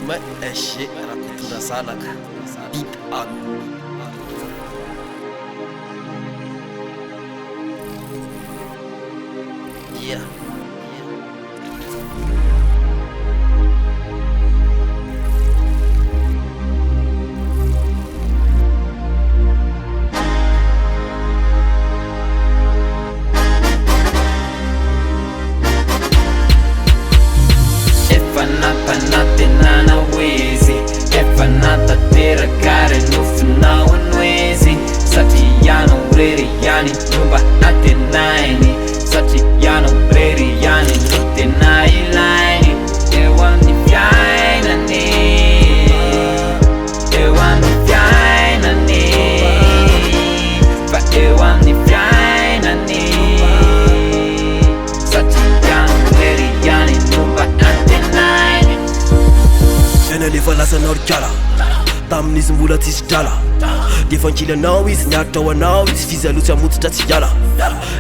ما الشيء راكو تنسالك بيت Yeah. Panate nana wezi Efanata tera kare nufu na wanwezi Sati yano reri yani nyumba ate naini Sati yano reri yani nute na ilaini Ewa ni fyaina ni Ewa ni fyaina ni Fa ewa ni fyaina ni Sati yano reri yani nyumba ate naini Ena lefa lasa norikala tamin'izy mbola tsisy drala defa ankily anao izy niaritra ho anao izy fizalotsy amototra tsy hiala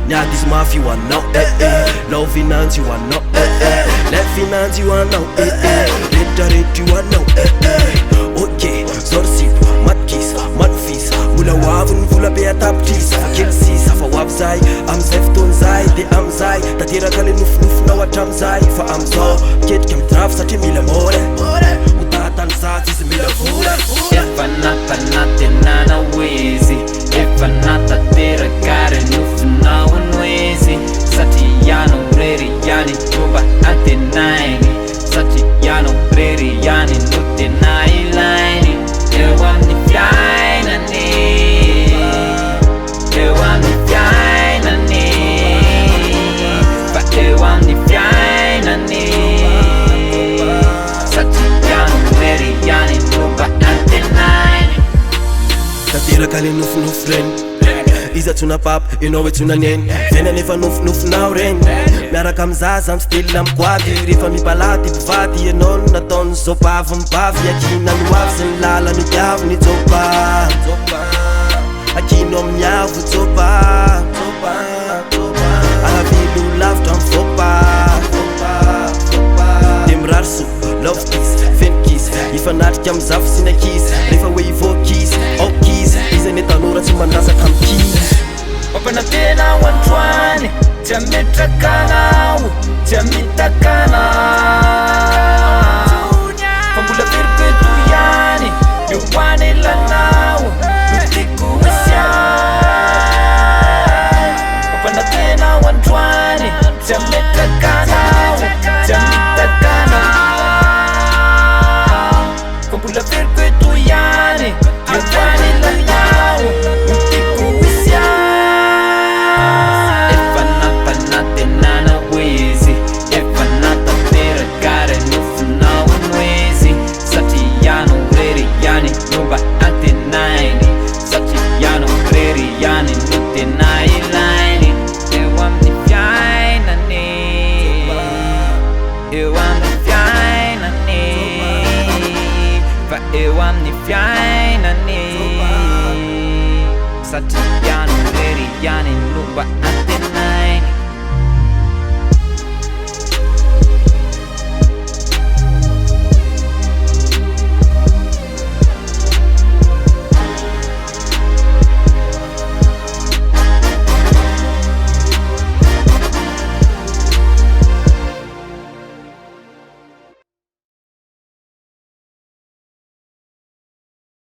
niady izy mafy ho anao lao finanjy ho anao la finanjy ho anao rehetrarehetra ho anao ok zorsipo matkisa manofisa mbola ho avy ny vola be atapitrisa fa kely sisa fa ho avy zay amizay fotoan'izay de amizay tateraka le nofonofonao hatramizay fa amizao ketrika midrafy satria mila mora Efanata nana wezi Efanata tera kare nufu na wanwezi Sati yano reri yani nyumba ate naini Sati yano reri yani nute na ilaini Ewa ni fyaina ni Ewa ni fyaina ni Fa ewa ni fyaina ni Sati yano reri yani nyumba ate naini tateraka le nofonofo reny iza tsona papa enao hoe tsona neny vena nefa nofonofonao reny miaraka amizaza amitsitelina migoady rehefa mipalady mpivady ianao no nataony zao pavy mibavy akina no avy sy ny lala midiavo ny jopa akino amin'ny avo jopa alavilo lavitra mivopa de mirary so lovekis fenikis ifanatrika amizafo sy nakisy rehefa hoe ivokisy aokisy iza ne tanora tsy manasaka amikisy Papanatena wantwani Chametrakanao Chamitakana Pambula virkwetu yani Yuwane lanao Nutiku wisya Papanatena wantwani Chametrakanao Chamitakana Pambula virkwetu yani Yuwane lanao Nutiku wisya Efanata nana wezi Efanata tera kare nufu na wanwezi Sati yano reri yani nyumba ate naini Sati yano reri yani nute na ilaini Ewa mni fyaina ni Ewa mni fyaina ni Fa ewa mni fyaina ni Sati yano reri yani nyumba